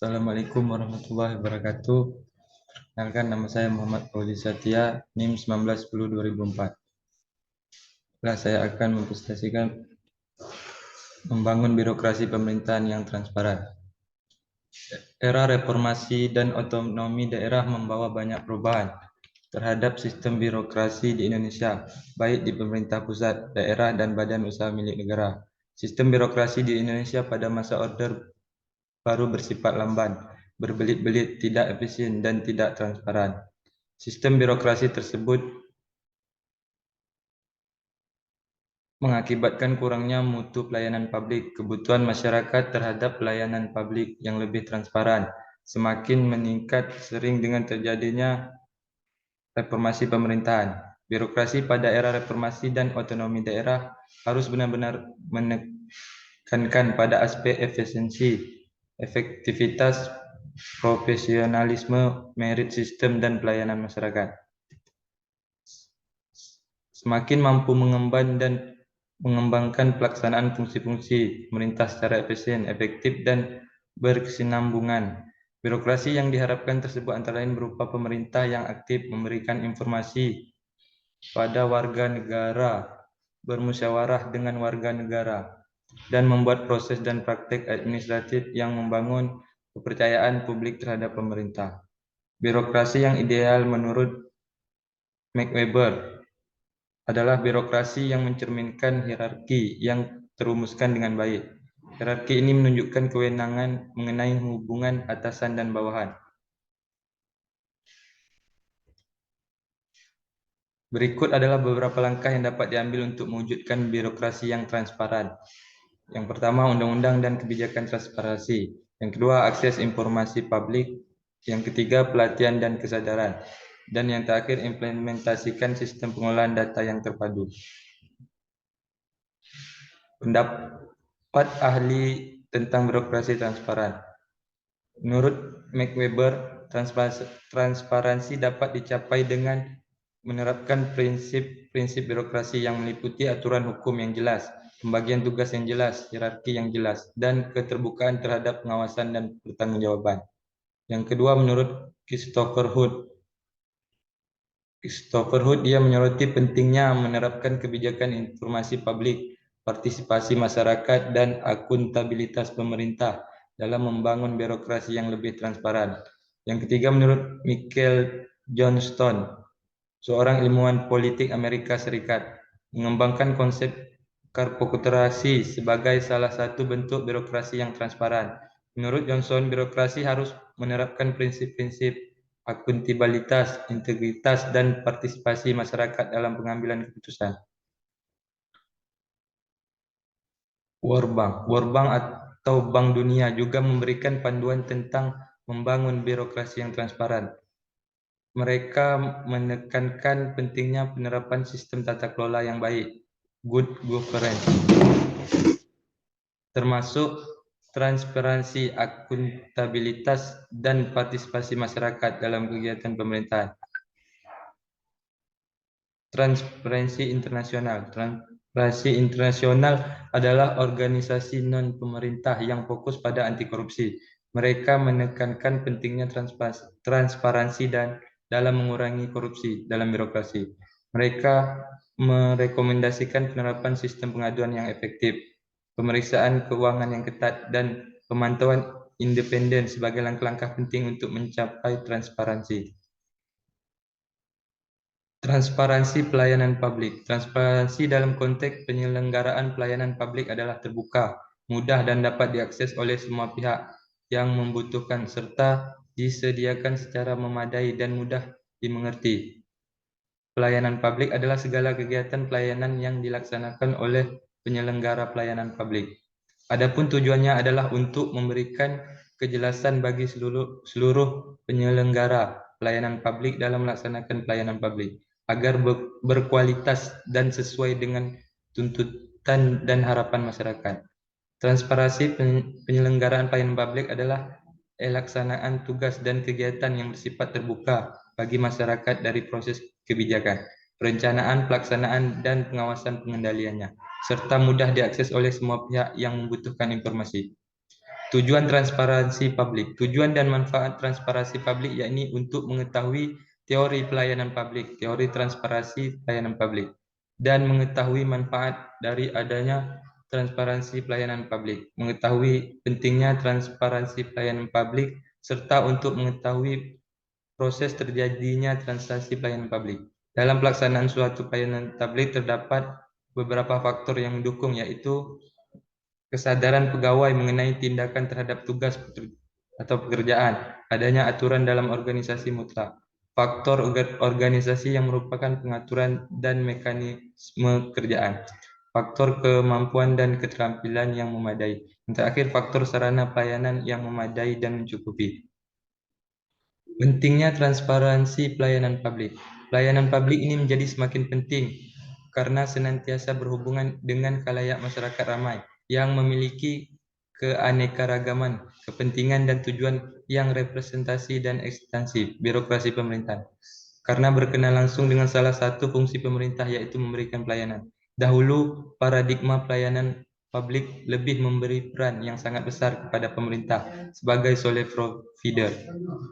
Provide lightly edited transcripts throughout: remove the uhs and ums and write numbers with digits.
Assalamualaikum warahmatullahi wabarakatuh. Perkenalkan, nama saya Muhammad Fauzi Satya, NIM 1910-2004. Saya akan mempresentasikan membangun birokrasi pemerintahan yang transparan. Era reformasi dan otonomi daerah membawa banyak perubahan terhadap sistem birokrasi di Indonesia, baik di pemerintah pusat, daerah, dan badan usaha milik negara. Sistem birokrasi di Indonesia pada masa Orde Baru bersifat lamban, berbelit-belit, tidak efisien, dan tidak transparan. Sistem birokrasi tersebut mengakibatkan kurangnya mutu pelayanan publik. Kebutuhan masyarakat terhadap pelayanan publik yang lebih transparan semakin meningkat sering dengan terjadinya reformasi pemerintahan. Birokrasi pada era reformasi dan otonomi daerah harus benar-benar menekankan pada aspek efisiensi, efektivitas, profesionalisme, merit sistem, dan pelayanan masyarakat. Semakin mampu mengemban dan mengembangkan pelaksanaan fungsi-fungsi pemerintah secara efisien, efektif, dan berkesinambungan. Birokrasi yang diharapkan tersebut antara lain berupa pemerintah yang aktif memberikan informasi pada warga negara, bermusyawarah dengan warga negara, dan membuat proses dan praktek administratif yang membangun kepercayaan publik terhadap pemerintah. Birokrasi yang ideal menurut Max Weber adalah birokrasi yang mencerminkan hierarki yang terumuskan dengan baik. Hierarki ini menunjukkan kewenangan mengenai hubungan atasan dan bawahan. Berikut adalah beberapa langkah yang dapat diambil untuk mewujudkan birokrasi yang transparan. Yang pertama, undang-undang dan kebijakan transparansi. Yang kedua, akses informasi publik. Yang ketiga, pelatihan dan kesadaran. Dan yang terakhir, implementasikan sistem pengolahan data yang terpadu. Pendapat ahli tentang birokrasi transparan. Menurut Max Weber, transparansi dapat dicapai dengan menerapkan prinsip-prinsip birokrasi yang meliputi aturan hukum yang jelas, pembagian tugas yang jelas, hierarki yang jelas, dan keterbukaan terhadap pengawasan dan pertanggungjawaban. Yang kedua, menurut Christopher Hood, dia menyoroti pentingnya menerapkan kebijakan informasi publik, partisipasi masyarakat, dan akuntabilitas pemerintah dalam membangun birokrasi yang lebih transparan. Yang ketiga, menurut Michael Johnston, seorang ilmuwan politik Amerika Serikat, mengembangkan konsep korporasi sebagai salah satu bentuk birokrasi yang transparan. Menurut Johnson, birokrasi harus menerapkan prinsip-prinsip akuntabilitas, integritas, dan partisipasi masyarakat dalam pengambilan keputusan. World Bank atau Bank Dunia juga memberikan panduan tentang membangun birokrasi yang transparan. Mereka menekankan pentingnya penerapan sistem tata kelola yang baik, good governance, termasuk transparansi, akuntabilitas, dan partisipasi masyarakat dalam kegiatan pemerintahan. Transparansi internasional. Transparansi internasional adalah organisasi non-pemerintah yang fokus pada anti korupsi. Mereka menekankan pentingnya transparansi dan dalam mengurangi korupsi dalam birokrasi. Mereka merekomendasikan penerapan sistem pengaduan yang efektif, pemeriksaan keuangan yang ketat, dan pemantauan independen sebagai langkah-langkah penting untuk mencapai transparansi. Transparansi pelayanan publik. Transparansi dalam konteks penyelenggaraan pelayanan publik adalah terbuka, mudah, dan dapat diakses oleh semua pihak yang membutuhkan serta disediakan secara memadai dan mudah dimengerti. Pelayanan publik adalah segala kegiatan pelayanan yang dilaksanakan oleh penyelenggara pelayanan publik. Adapun tujuannya adalah untuk memberikan kejelasan bagi seluruh penyelenggara pelayanan publik dalam melaksanakan pelayanan publik agar berkualitas dan sesuai dengan tuntutan dan harapan masyarakat. Transparansi penyelenggaraan pelayanan publik adalah pelaksanaan tugas dan kegiatan yang bersifat terbuka bagi masyarakat dari proses kebijakan, perencanaan, pelaksanaan, dan pengawasan pengendaliannya, serta mudah diakses oleh semua pihak yang membutuhkan informasi. Tujuan transparansi publik. Tujuan dan manfaat transparansi publik yakni untuk mengetahui teori pelayanan publik, teori transparansi pelayanan publik, dan mengetahui manfaat dari adanya transparansi pelayanan publik, mengetahui pentingnya transparansi pelayanan publik, serta untuk mengetahui proses terjadinya transaksi pelayanan publik. Dalam pelaksanaan suatu pelayanan publik terdapat beberapa faktor yang mendukung, yaitu kesadaran pegawai mengenai tindakan terhadap tugas atau pekerjaan, adanya aturan dalam organisasi mutlak, faktor organisasi yang merupakan pengaturan dan mekanisme kerjaan, faktor kemampuan dan keterampilan yang memadai, yang terakhir faktor sarana pelayanan yang memadai dan mencukupi. Pentingnya transparansi pelayanan publik. Pelayanan publik ini menjadi semakin penting karena senantiasa berhubungan dengan khalayak masyarakat ramai yang memiliki keanekaragaman, kepentingan dan tujuan yang representasi dan ekstensif birokrasi pemerintahan. Karena berkenaan langsung dengan salah satu fungsi pemerintah, yaitu memberikan pelayanan. Dahulu paradigma pelayanan publik lebih memberi peran yang sangat besar kepada pemerintah sebagai sole provider.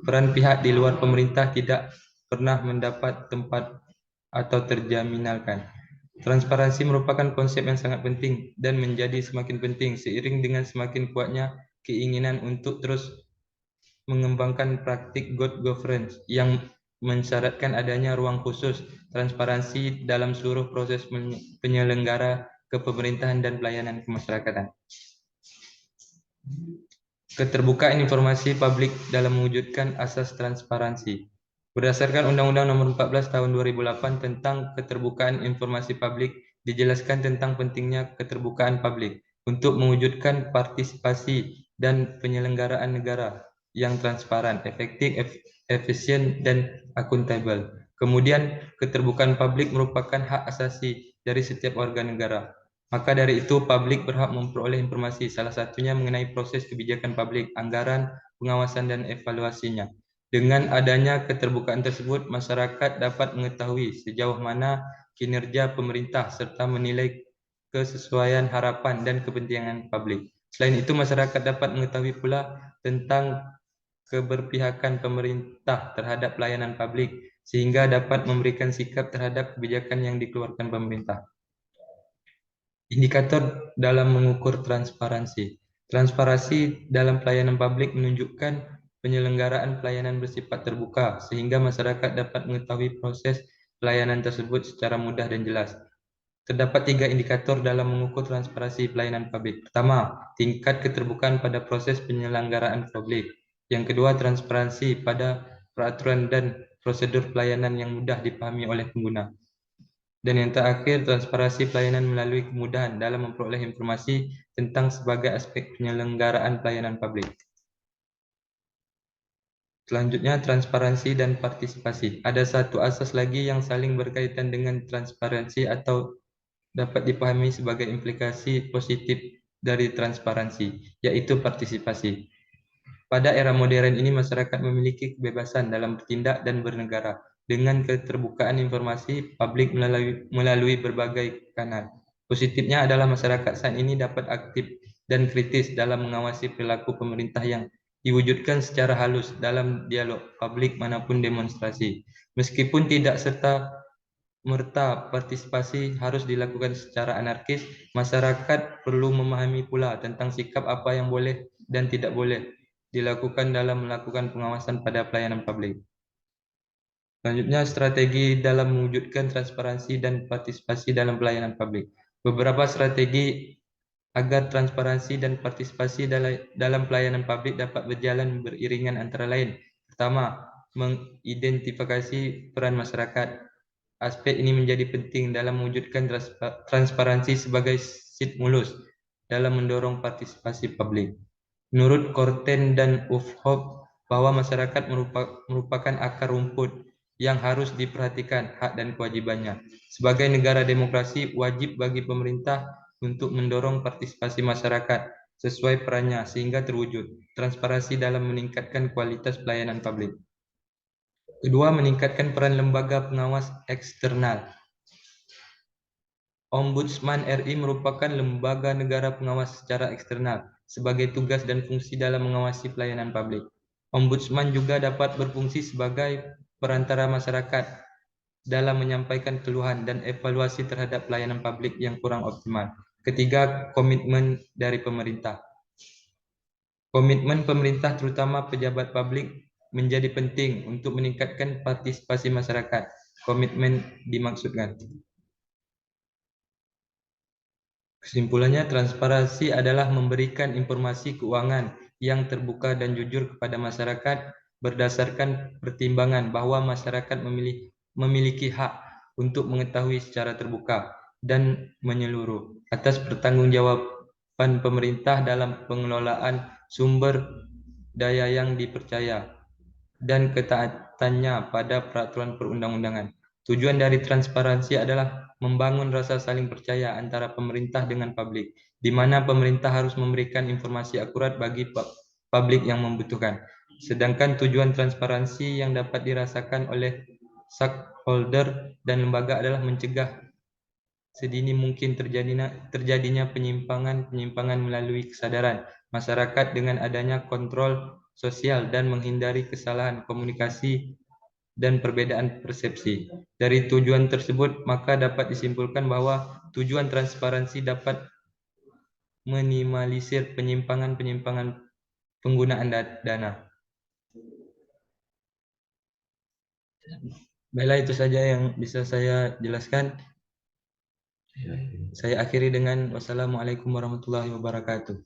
Peran pihak di luar pemerintah tidak pernah mendapat tempat atau terjaminkan. Transparansi merupakan konsep yang sangat penting dan menjadi semakin penting seiring dengan semakin kuatnya keinginan untuk terus mengembangkan praktik good governance yang mensyaratkan adanya ruang khusus transparansi dalam seluruh proses penyelenggara kepemerintahan dan pelayanan kemasyarakatan. Keterbukaan informasi publik dalam mewujudkan asas transparansi. Berdasarkan Undang-Undang Nomor 14 Tahun 2008 tentang Keterbukaan Informasi Publik, dijelaskan tentang pentingnya keterbukaan publik untuk mewujudkan partisipasi dan penyelenggaraan negara yang transparan, efektif, efisien, dan akuntabel. Kemudian, keterbukaan publik merupakan hak asasi dari setiap warga negara. Maka dari itu, publik berhak memperoleh informasi, salah satunya mengenai proses kebijakan publik, anggaran, pengawasan, dan evaluasinya. Dengan adanya keterbukaan tersebut, masyarakat dapat mengetahui sejauh mana kinerja pemerintah serta menilai kesesuaian harapan dan kepentingan publik. Selain itu, masyarakat dapat mengetahui pula tentang keberpihakan pemerintah terhadap pelayanan publik, sehingga dapat memberikan sikap terhadap kebijakan yang dikeluarkan pemerintah. Indikator dalam mengukur transparansi. Transparansi dalam pelayanan publik menunjukkan penyelenggaraan pelayanan bersifat terbuka, sehingga masyarakat dapat mengetahui proses pelayanan tersebut secara mudah dan jelas. Terdapat 3 indikator dalam mengukur transparansi pelayanan publik. Pertama, tingkat keterbukaan pada proses penyelenggaraan publik. Yang kedua, transparansi pada peraturan dan prosedur pelayanan yang mudah dipahami oleh pengguna. Dan yang terakhir, transparansi pelayanan melalui kemudahan dalam memperoleh informasi tentang sebagai aspek penyelenggaraan pelayanan publik. Selanjutnya, transparansi dan partisipasi. Ada satu asas lagi yang saling berkaitan dengan transparansi atau dapat dipahami sebagai implikasi positif dari transparansi, yaitu partisipasi. Pada era modern ini, masyarakat memiliki kebebasan dalam bertindak dan bernegara dengan keterbukaan informasi publik melalui berbagai kanal. Positifnya adalah masyarakat saat ini dapat aktif dan kritis dalam mengawasi perilaku pemerintah yang diwujudkan secara halus dalam dialog publik manapun demonstrasi. Meskipun tidak serta merta partisipasi harus dilakukan secara anarkis, masyarakat perlu memahami pula tentang sikap apa yang boleh dan tidak boleh dilakukan dalam melakukan pengawasan pada pelayanan publik. Selanjutnya, strategi dalam mewujudkan transparansi dan partisipasi dalam pelayanan publik. Beberapa strategi agar transparansi dan partisipasi dalam pelayanan publik dapat berjalan beriringan antara lain. Pertama, mengidentifikasi peran masyarakat. Aspek ini menjadi penting dalam mewujudkan transparansi sebagai stimulus dalam mendorong partisipasi publik. Menurut Korten dan Ufhoff, bahwa masyarakat merupakan akar rumput yang harus diperhatikan hak dan kewajibannya. Sebagai negara demokrasi, wajib bagi pemerintah untuk mendorong partisipasi masyarakat sesuai perannya sehingga terwujud transparansi dalam meningkatkan kualitas pelayanan publik. Kedua, meningkatkan peran lembaga pengawas eksternal. Ombudsman RI merupakan lembaga negara pengawas secara eksternal. sebagai tugas dan fungsi dalam mengawasi pelayanan publik. Ombudsman juga dapat berfungsi sebagai perantara masyarakat dalam menyampaikan keluhan dan evaluasi terhadap pelayanan publik yang kurang optimal. Ketiga, komitmen dari pemerintah. Komitmen pemerintah terutama pejabat publik menjadi penting untuk meningkatkan partisipasi masyarakat. Komitmen dimaksudkan. Kesimpulannya, transparansi adalah memberikan informasi keuangan yang terbuka dan jujur kepada masyarakat berdasarkan pertimbangan bahwa masyarakat memiliki hak untuk mengetahui secara terbuka dan menyeluruh atas pertanggungjawaban pemerintah dalam pengelolaan sumber daya yang dipercaya dan ketaatannya pada peraturan perundang-undangan. Tujuan dari transparansi adalah membangun rasa saling percaya antara pemerintah dengan publik, di mana pemerintah harus memberikan informasi akurat bagi publik yang membutuhkan. Sedangkan tujuan transparansi yang dapat dirasakan oleh stakeholder dan lembaga adalah mencegah sedini mungkin terjadinya penyimpangan melalui kesadaran masyarakat dengan adanya kontrol sosial dan menghindari kesalahan komunikasi dan perbedaan persepsi. Dari tujuan tersebut, maka dapat disimpulkan bahwa tujuan transparansi dapat minimalisir penyimpangan-penyimpangan penggunaan dana. Baiklah, itu saja yang bisa saya jelaskan. Saya akhiri dengan wassalamualaikum warahmatullahi wabarakatuh.